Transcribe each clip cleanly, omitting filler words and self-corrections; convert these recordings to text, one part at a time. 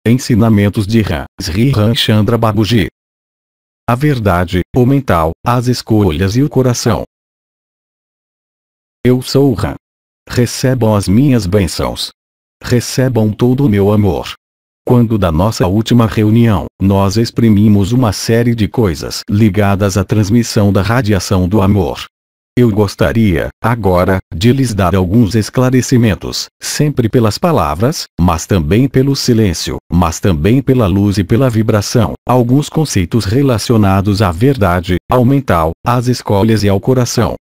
Ensinamentos de Sri Ramchandra Babuji. A verdade, o mental, as escolhas e o coração. Eu sou o Ram. Recebam as minhas bênçãos. Recebam todo o meu amor. Quando da nossa última reunião, nós exprimimos uma série de coisas ligadas à transmissão da radiação do amor. Eu gostaria, agora, de lhes dar alguns esclarecimentos, sempre pelas palavras, mas também pelo silêncio, mas também pela luz e pela vibração, alguns conceitos relacionados à verdade, ao mental, às escolhas e ao coração.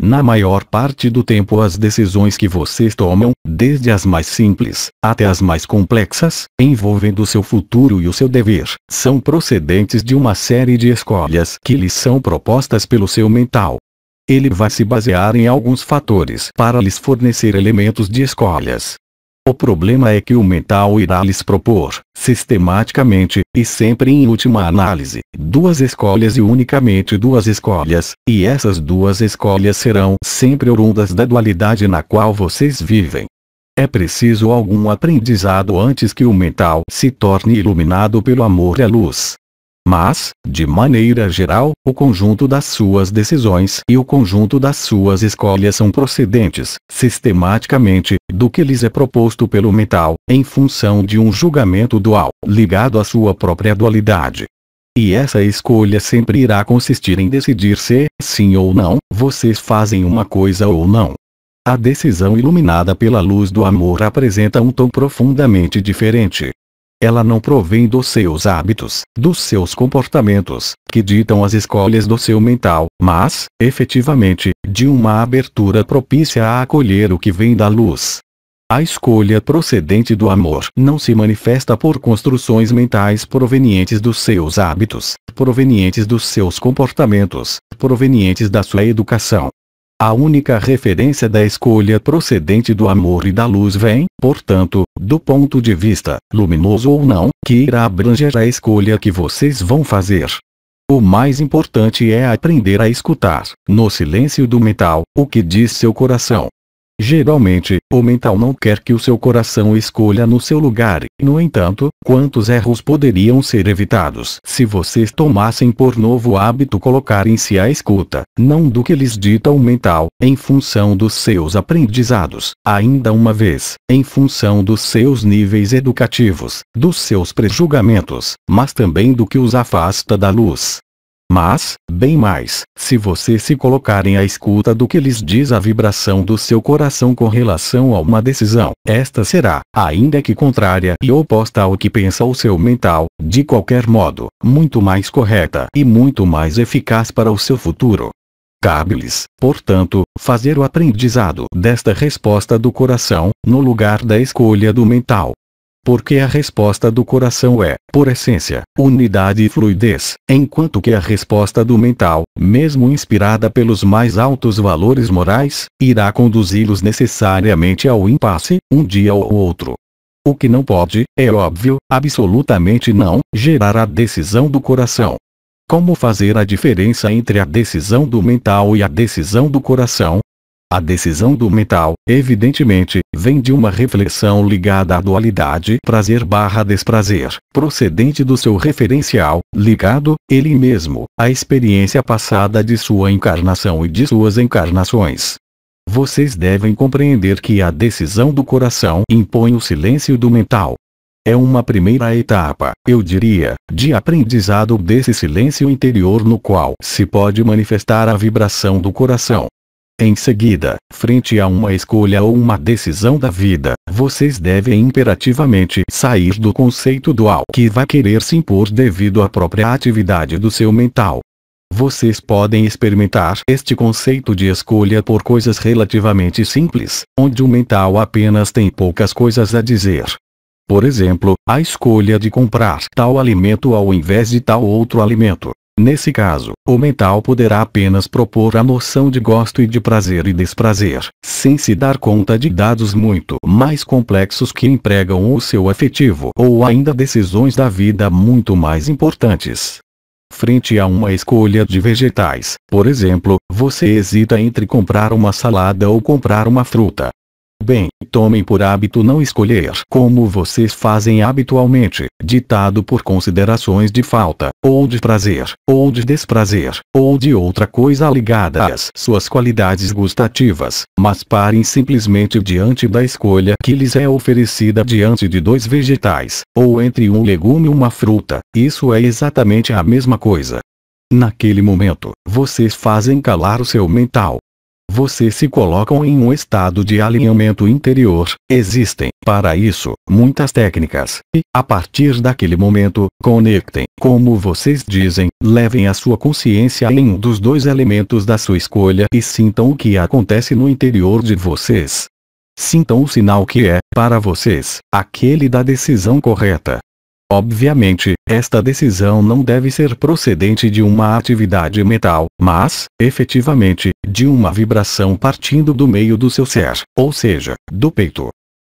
Na maior parte do tempo as decisões que vocês tomam, desde as mais simples, até as mais complexas, envolvendo o seu futuro e o seu dever, são procedentes de uma série de escolhas que lhes são propostas pelo seu mental. Ele vai se basear em alguns fatores para lhes fornecer elementos de escolhas. O problema é que o mental irá lhes propor, sistematicamente, e sempre em última análise, duas escolhas e unicamente duas escolhas, e essas duas escolhas serão sempre oriundas da dualidade na qual vocês vivem. É preciso algum aprendizado antes que o mental se torne iluminado pelo amor e a luz. Mas, de maneira geral, o conjunto das suas decisões e o conjunto das suas escolhas são procedentes, sistematicamente, do que lhes é proposto pelo mental, em função de um julgamento dual, ligado à sua própria dualidade. E essa escolha sempre irá consistir em decidir se, sim ou não, vocês fazem uma coisa ou não. A decisão iluminada pela luz do amor apresenta um tom profundamente diferente. Ela não provém dos seus hábitos, dos seus comportamentos, que ditam as escolhas do seu mental, mas, efetivamente, de uma abertura propícia a acolher o que vem da luz. A escolha procedente do amor não se manifesta por construções mentais provenientes dos seus hábitos, provenientes dos seus comportamentos, provenientes da sua educação. A única referência da escolha procedente do amor e da luz vem, portanto, do ponto de vista, luminoso ou não, que irá abranger a escolha que vocês vão fazer. O mais importante é aprender a escutar, no silêncio do mental, o que diz seu coração. Geralmente, o mental não quer que o seu coração escolha no seu lugar, e, no entanto, quantos erros poderiam ser evitados se vocês tomassem por novo hábito colocarem-se à escuta, não do que lhes dita o mental, em função dos seus aprendizados, ainda uma vez, em função dos seus níveis educativos, dos seus prejulgamentos, mas também do que os afasta da luz. Mas, bem mais, se vocês se colocarem à escuta do que lhes diz a vibração do seu coração com relação a uma decisão, esta será, ainda que contrária e oposta ao que pensa o seu mental, de qualquer modo, muito mais correta e muito mais eficaz para o seu futuro. Cabe-lhes, portanto, fazer o aprendizado desta resposta do coração, no lugar da escolha do mental. Porque a resposta do coração é, por essência, unidade e fluidez, enquanto que a resposta do mental, mesmo inspirada pelos mais altos valores morais, irá conduzi-los necessariamente ao impasse, um dia ou outro. O que não pode, é óbvio, absolutamente não, gerar a decisão do coração. Como fazer a diferença entre a decisão do mental e a decisão do coração? A decisão do mental, evidentemente, vem de uma reflexão ligada à dualidade prazer/desprazer, procedente do seu referencial, ligado, ele mesmo, à experiência passada de sua encarnação e de suas encarnações. Vocês devem compreender que a decisão do coração impõe o silêncio do mental. É uma primeira etapa, eu diria, de aprendizado desse silêncio interior no qual se pode manifestar a vibração do coração. Em seguida, frente a uma escolha ou uma decisão da vida, vocês devem imperativamente sair do conceito dual que vai querer se impor devido à própria atividade do seu mental. Vocês podem experimentar este conceito de escolha por coisas relativamente simples, onde o mental apenas tem poucas coisas a dizer. Por exemplo, a escolha de comprar tal alimento ao invés de tal outro alimento. Nesse caso, o mental poderá apenas propor a noção de gosto e de prazer e desprazer, sem se dar conta de dados muito mais complexos que empregam o seu afetivo ou ainda decisões da vida muito mais importantes. Frente a uma escolha de vegetais, por exemplo, você hesita entre comprar uma salada ou comprar uma fruta. Bem, tomem por hábito não escolher como vocês fazem habitualmente, ditado por considerações de falta, ou de prazer, ou de desprazer, ou de outra coisa ligada às suas qualidades gustativas, mas parem simplesmente diante da escolha que lhes é oferecida diante de dois vegetais, ou entre um legume e uma fruta. Isso é exatamente a mesma coisa. Naquele momento, vocês fazem calar o seu mental. Vocês se colocam em um estado de alinhamento interior. Existem, para isso, muitas técnicas, e, a partir daquele momento, conectem, como vocês dizem, levem a sua consciência em um dos dois elementos da sua escolha e sintam o que acontece no interior de vocês. Sintam o sinal que é, para vocês, aquele da decisão correta. Obviamente, esta decisão não deve ser procedente de uma atividade mental, mas, efetivamente, de uma vibração partindo do meio do seu ser, ou seja, do peito.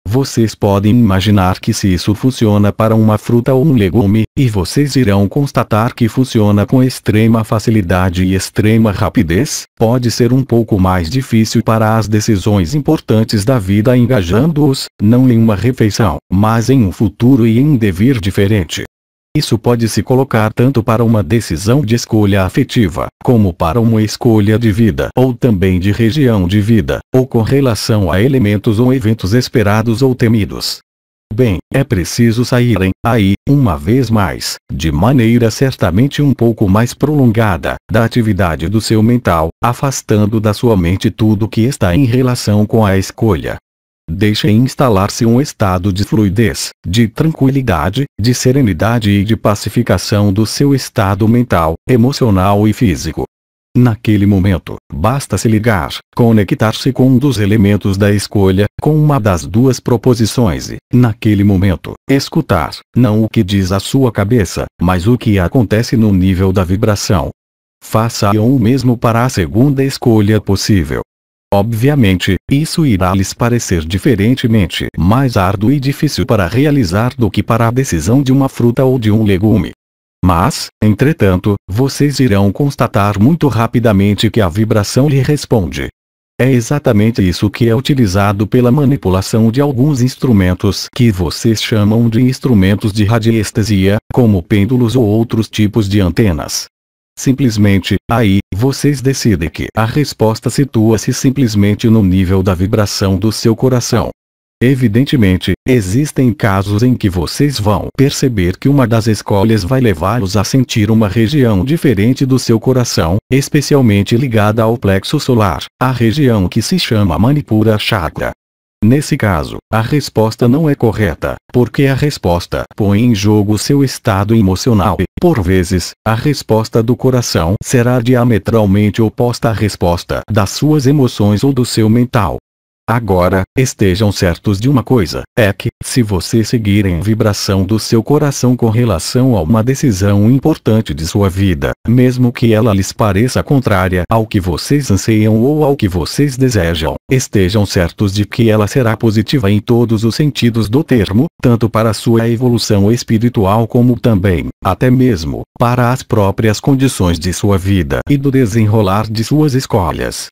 Vocês podem imaginar que se isso funciona para uma fruta ou um legume, e vocês irão constatar que funciona com extrema facilidade e extrema rapidez, pode ser um pouco mais difícil para as decisões importantes da vida engajando-os, não em uma refeição, mas em um futuro e em um devir diferente. Isso pode se colocar tanto para uma decisão de escolha afetiva, como para uma escolha de vida ou também de região de vida, ou com relação a elementos ou eventos esperados ou temidos. Bem, é preciso saírem, aí, uma vez mais, de maneira certamente um pouco mais prolongada, da atividade do seu mental, afastando da sua mente tudo que está em relação com a escolha. Deixem instalar-se um estado de fluidez, de tranquilidade, de serenidade e de pacificação do seu estado mental, emocional e físico. Naquele momento, basta se ligar, conectar-se com um dos elementos da escolha, com uma das duas proposições e, naquele momento, escutar, não o que diz a sua cabeça, mas o que acontece no nível da vibração. Façam o mesmo para a segunda escolha possível. Obviamente, isso irá lhes parecer diferentemente mais árduo e difícil para realizar do que para a decisão de uma fruta ou de um legume. Mas, entretanto, vocês irão constatar muito rapidamente que a vibração lhe responde. É exatamente isso que é utilizado pela manipulação de alguns instrumentos que vocês chamam de instrumentos de radiestesia, como pêndulos ou outros tipos de antenas. Simplesmente, aí, vocês decidem que a resposta situa-se simplesmente no nível da vibração do seu coração. Evidentemente, existem casos em que vocês vão perceber que uma das escolhas vai levá-los a sentir uma região diferente do seu coração, especialmente ligada ao plexo solar, a região que se chama Manipura Chakra. Nesse caso, a resposta não é correta, porque a resposta põe em jogo seu estado emocional e, por vezes, a resposta do coração será diametralmente oposta à resposta das suas emoções ou do seu mental. Agora, estejam certos de uma coisa, é que, se vocês seguirem a vibração do seu coração com relação a uma decisão importante de sua vida, mesmo que ela lhes pareça contrária ao que vocês anseiam ou ao que vocês desejam, estejam certos de que ela será positiva em todos os sentidos do termo, tanto para a sua evolução espiritual como também, até mesmo, para as próprias condições de sua vida e do desenrolar de suas escolhas.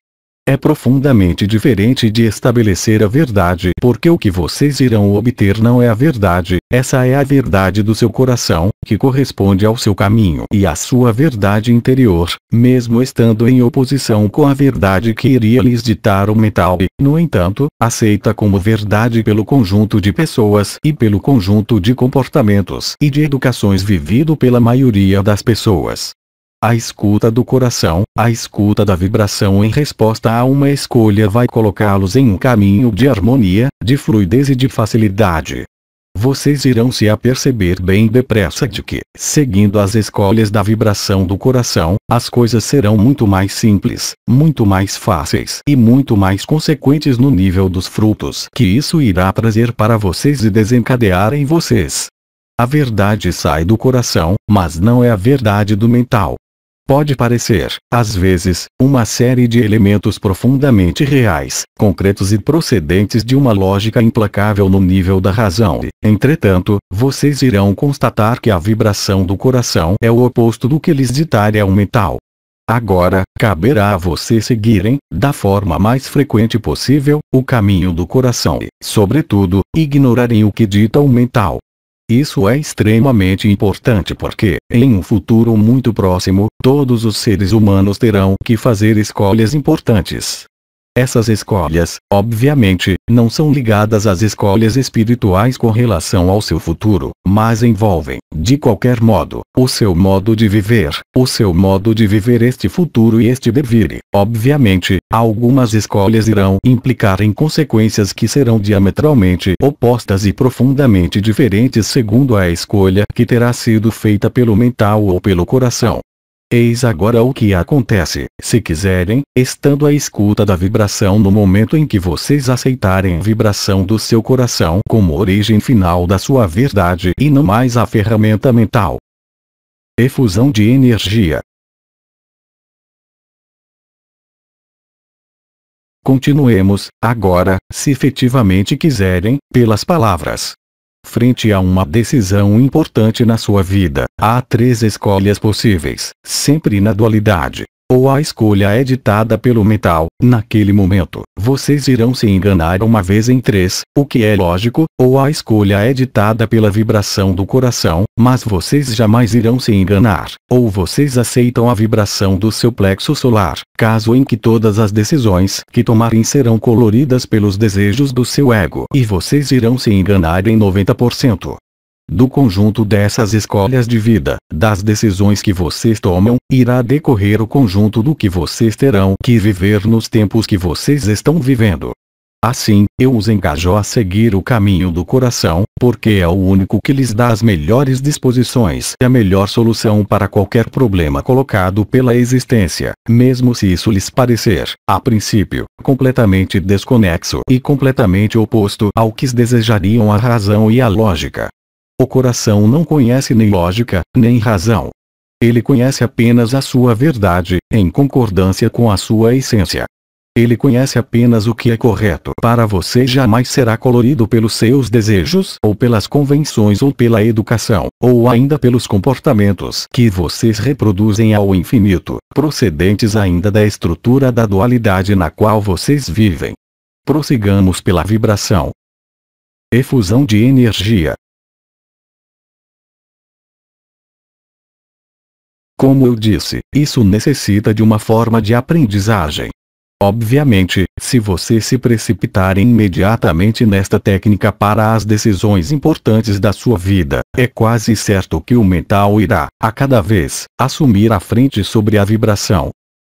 É profundamente diferente de estabelecer a verdade, porque o que vocês irão obter não é a verdade, essa é a verdade do seu coração, que corresponde ao seu caminho e à sua verdade interior, mesmo estando em oposição com a verdade que iria lhes ditar o mental e, no entanto, aceita como verdade pelo conjunto de pessoas e pelo conjunto de comportamentos e de educações vivido pela maioria das pessoas. A escuta do coração, a escuta da vibração em resposta a uma escolha vai colocá-los em um caminho de harmonia, de fluidez e de facilidade. Vocês irão se aperceber bem depressa de que, seguindo as escolhas da vibração do coração, as coisas serão muito mais simples, muito mais fáceis e muito mais consequentes no nível dos frutos que isso irá trazer para vocês e desencadear em vocês. A verdade sai do coração, mas não é a verdade do mental. Pode parecer, às vezes, uma série de elementos profundamente reais, concretos e procedentes de uma lógica implacável no nível da razão e, entretanto, vocês irão constatar que a vibração do coração é o oposto do que lhes ditar é o mental. Agora, caberá a você seguirem, da forma mais frequente possível, o caminho do coração e, sobretudo, ignorarem o que dita o mental. Isso é extremamente importante porque, em um futuro muito próximo, todos os seres humanos terão que fazer escolhas importantes. Essas escolhas, obviamente, não são ligadas às escolhas espirituais com relação ao seu futuro, mas envolvem, de qualquer modo, o seu modo de viver este futuro e este devir. Obviamente, algumas escolhas irão implicar em consequências que serão diametralmente opostas e profundamente diferentes segundo a escolha que terá sido feita pelo mental ou pelo coração. Eis agora o que acontece, se quiserem, estando à escuta da vibração no momento em que vocês aceitarem a vibração do seu coração como origem final da sua verdade e não mais a ferramenta mental. Efusão de energia. Continuemos, agora, se efetivamente quiserem, pelas palavras. Frente a uma decisão importante na sua vida, há 3 escolhas possíveis, sempre na dualidade. Ou a escolha é ditada pelo mental, naquele momento, vocês irão se enganar uma vez em 3, o que é lógico, ou a escolha é ditada pela vibração do coração, mas vocês jamais irão se enganar, ou vocês aceitam a vibração do seu plexo solar, caso em que todas as decisões que tomarem serão coloridas pelos desejos do seu ego, e vocês irão se enganar em 90%. Do conjunto dessas escolhas de vida, das decisões que vocês tomam, irá decorrer o conjunto do que vocês terão que viver nos tempos que vocês estão vivendo. Assim, eu os engajo a seguir o caminho do coração, porque é o único que lhes dá as melhores disposições e a melhor solução para qualquer problema colocado pela existência, mesmo se isso lhes parecer, a princípio, completamente desconexo e completamente oposto ao que desejariam a razão e a lógica. O coração não conhece nem lógica, nem razão. Ele conhece apenas a sua verdade, em concordância com a sua essência. Ele conhece apenas o que é correto para você, jamais será colorido pelos seus desejos, ou pelas convenções ou pela educação, ou ainda pelos comportamentos que vocês reproduzem ao infinito, procedentes ainda da estrutura da dualidade na qual vocês vivem. Prossigamos pela vibração. Efusão de energia. Como eu disse, isso necessita de uma forma de aprendizagem. Obviamente, se você se precipitar imediatamente nesta técnica para as decisões importantes da sua vida, é quase certo que o mental irá, a cada vez, assumir a frente sobre a vibração.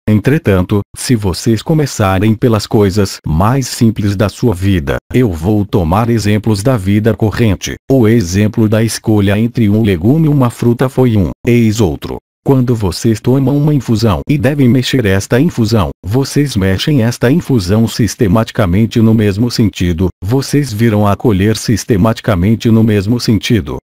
Entretanto, se vocês começarem pelas coisas mais simples da sua vida, eu vou tomar exemplos da vida corrente. O exemplo da escolha entre um legume e uma fruta foi um, eis outro. Quando vocês tomam uma infusão e devem mexer esta infusão, vocês mexem esta infusão sistematicamente no mesmo sentido, vocês virão a colher sistematicamente no mesmo sentido.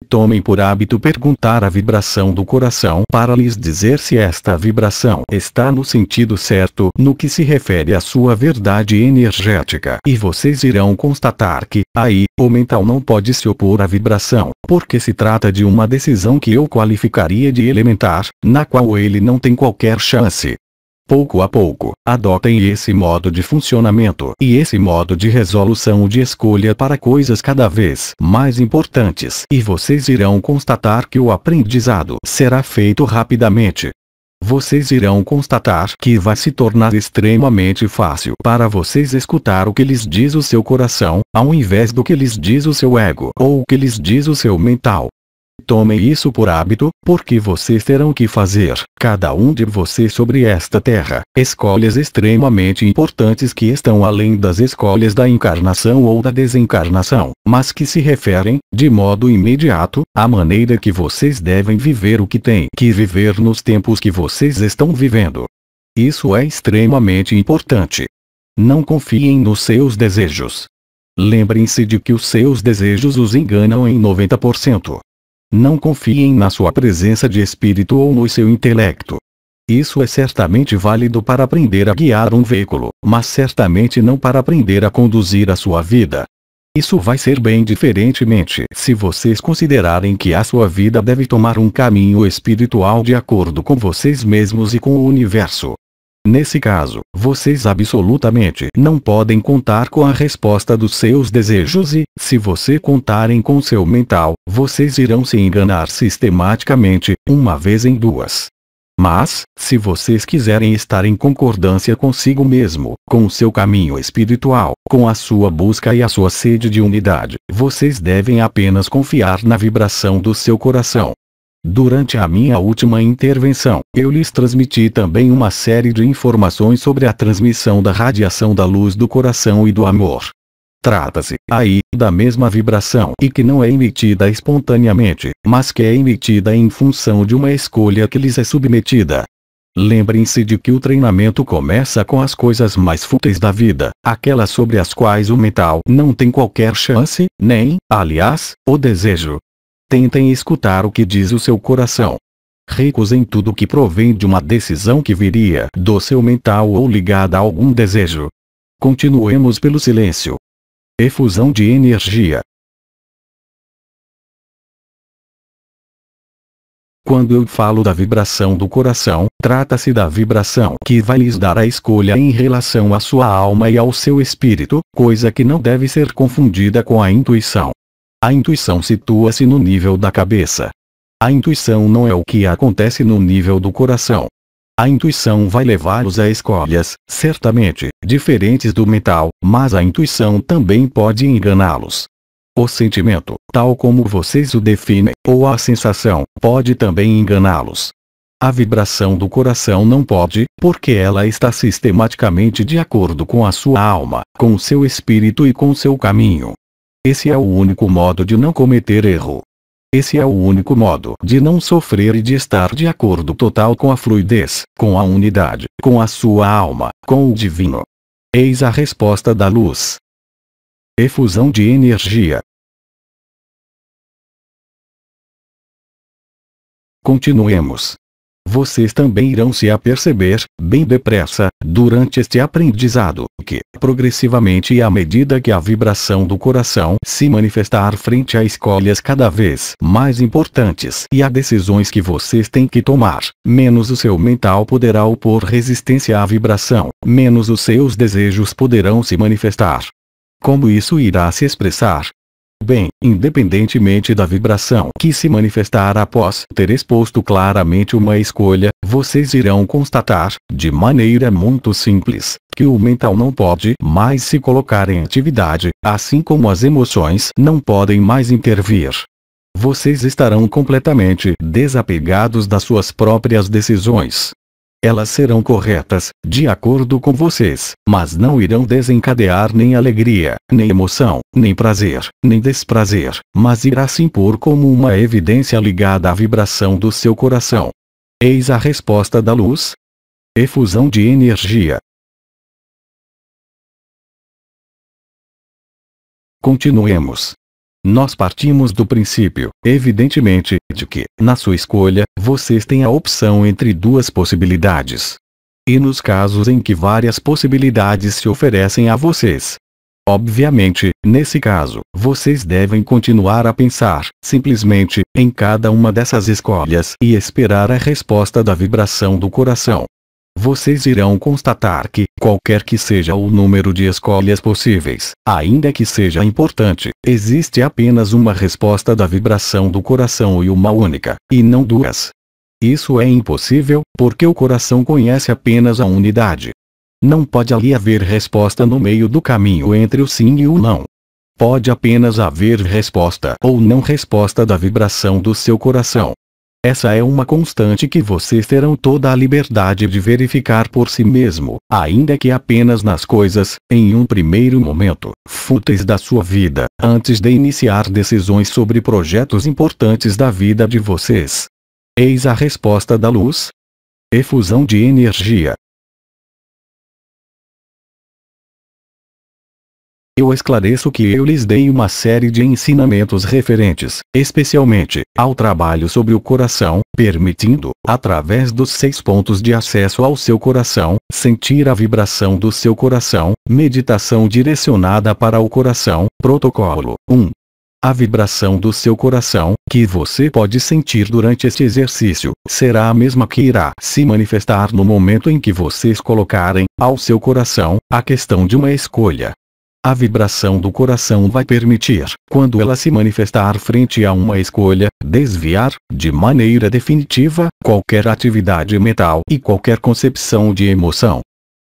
Tomem por hábito perguntar a vibração do coração para lhes dizer se esta vibração está no sentido certo no que se refere à sua verdade energética. E vocês irão constatar que, aí, o mental não pode se opor à vibração, porque se trata de uma decisão que eu qualificaria de elementar, na qual ele não tem qualquer chance. Pouco a pouco, adotem esse modo de funcionamento e esse modo de resolução de escolha para coisas cada vez mais importantes, e vocês irão constatar que o aprendizado será feito rapidamente. Vocês irão constatar que vai se tornar extremamente fácil para vocês escutar o que lhes diz o seu coração, ao invés do que lhes diz o seu ego ou o que lhes diz o seu mental. Tomem isso por hábito, porque vocês terão que fazer, cada um de vocês sobre esta terra, escolhas extremamente importantes que estão além das escolhas da encarnação ou da desencarnação, mas que se referem, de modo imediato, à maneira que vocês devem viver o que têm que viver nos tempos que vocês estão vivendo. Isso é extremamente importante. Não confiem nos seus desejos. Lembrem-se de que os seus desejos os enganam em 90%. Não confiem na sua presença de espírito ou no seu intelecto. Isso é certamente válido para aprender a guiar um veículo, mas certamente não para aprender a conduzir a sua vida. Isso vai ser bem diferentemente se vocês considerarem que a sua vida deve tomar um caminho espiritual de acordo com vocês mesmos e com o universo. Nesse caso, vocês absolutamente não podem contar com a resposta dos seus desejos e, se vocês contarem com seu mental, vocês irão se enganar sistematicamente, uma vez em duas. Mas, se vocês quiserem estar em concordância consigo mesmo, com o seu caminho espiritual, com a sua busca e a sua sede de unidade, vocês devem apenas confiar na vibração do seu coração. Durante a minha última intervenção, eu lhes transmiti também uma série de informações sobre a transmissão da radiação da luz do coração e do amor. Trata-se, aí, da mesma vibração e que não é emitida espontaneamente, mas que é emitida em função de uma escolha que lhes é submetida. Lembrem-se de que o treinamento começa com as coisas mais fúteis da vida, aquelas sobre as quais o mental não tem qualquer chance, nem, aliás, o desejo. Tentem escutar o que diz o seu coração. Recusem tudo que provém de uma decisão que viria do seu mental ou ligada a algum desejo. Continuemos pelo silêncio. Efusão de energia. Quando eu falo da vibração do coração, trata-se da vibração que vai lhes dar a escolha em relação à sua alma e ao seu espírito, coisa que não deve ser confundida com a intuição. A intuição situa-se no nível da cabeça. A intuição não é o que acontece no nível do coração. A intuição vai levá-los a escolhas, certamente, diferentes do mental, mas a intuição também pode enganá-los. O sentimento, tal como vocês o definem, ou a sensação, pode também enganá-los. A vibração do coração não pode, porque ela está sistematicamente de acordo com a sua alma, com o seu espírito e com o seu caminho. Esse é o único modo de não cometer erro. Esse é o único modo de não sofrer e de estar de acordo total com a fluidez, com a unidade, com a sua alma, com o divino. Eis a resposta da luz. Efusão de energia. Continuemos. Vocês também irão se aperceber, bem depressa, durante este aprendizado, que, progressivamente e à medida que a vibração do coração se manifestar frente a escolhas cada vez mais importantes e a decisões que vocês têm que tomar, menos o seu mental poderá opor resistência à vibração, menos os seus desejos poderão se manifestar. Como isso irá se expressar? Bem, independentemente da vibração que se manifestar após ter exposto claramente uma escolha, vocês irão constatar, de maneira muito simples, que o mental não pode mais se colocar em atividade, assim como as emoções não podem mais intervir. Vocês estarão completamente desapegados das suas próprias decisões. Elas serão corretas, de acordo com vocês, mas não irão desencadear nem alegria, nem emoção, nem prazer, nem desprazer, mas irá se impor como uma evidência ligada à vibração do seu coração. Eis a resposta da luz. Efusão de energia. Continuemos. Nós partimos do princípio, evidentemente, de que, na sua escolha, vocês têm a opção entre duas possibilidades. E nos casos em que várias possibilidades se oferecem a vocês. Obviamente, nesse caso, vocês devem continuar a pensar, simplesmente, em cada uma dessas escolhas e esperar a resposta da vibração do coração. Vocês irão constatar que, qualquer que seja o número de escolhas possíveis, ainda que seja importante, existe apenas uma resposta da vibração do coração e uma única, e não duas. Isso é impossível, porque o coração conhece apenas a unidade. Não pode ali haver resposta no meio do caminho entre o sim e o não. Pode apenas haver resposta ou não resposta da vibração do seu coração. Essa é uma constante que vocês terão toda a liberdade de verificar por si mesmo, ainda que apenas nas coisas, em um primeiro momento, fúteis da sua vida, antes de iniciar decisões sobre projetos importantes da vida de vocês. Eis a resposta da luz. Efusão de energia. Eu esclareço que eu lhes dei uma série de ensinamentos referentes, especialmente, ao trabalho sobre o coração, permitindo, através dos 6 pontos de acesso ao seu coração, sentir a vibração do seu coração, meditação direcionada para o coração, protocolo 1. A vibração do seu coração, que você pode sentir durante este exercício, será a mesma que irá se manifestar no momento em que vocês colocarem, ao seu coração, a questão de uma escolha. A vibração do coração vai permitir, quando ela se manifestar frente a uma escolha, desviar, de maneira definitiva, qualquer atividade mental e qualquer concepção de emoção.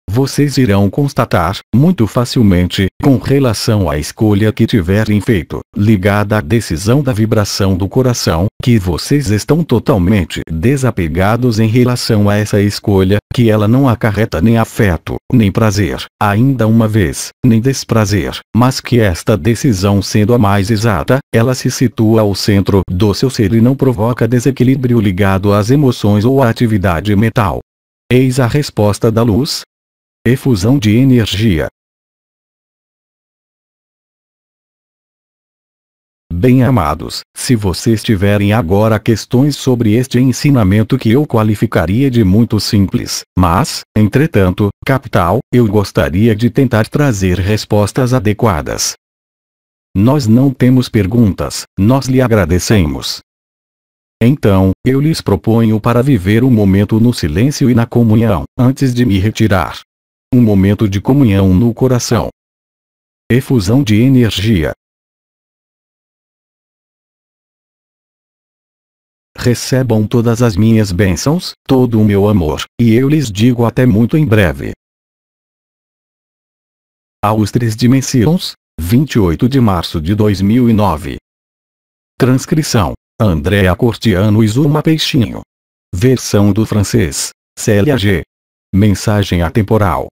Vocês irão constatar, muito facilmente, com relação à escolha que tiverem feito, ligada à decisão da vibração do coração, que vocês estão totalmente desapegados em relação a essa escolha, que ela não acarreta nem afeto, nem prazer, ainda uma vez, nem desprazer, mas que esta decisão sendo a mais exata, ela se situa ao centro do seu ser e não provoca desequilíbrio ligado às emoções ou à atividade mental. Eis a resposta da luz. Efusão de energia. Bem-amados, se vocês tiverem agora questões sobre este ensinamento que eu qualificaria de muito simples, mas, entretanto, capital, eu gostaria de tentar trazer respostas adequadas. Nós não temos perguntas, nós lhe agradecemos. Então, eu lhes proponho para viver um momento no silêncio e na comunhão, antes de me retirar. Um momento de comunhão no coração. Efusão de energia. Recebam todas as minhas bênçãos, todo o meu amor, e eu lhes digo até muito em breve. Aos 3 dimensões, 28 de março de 2009. Transcrição: Andréa Cortiano e Zuma Peixinho. Versão do francês: Célia G. Mensagem atemporal.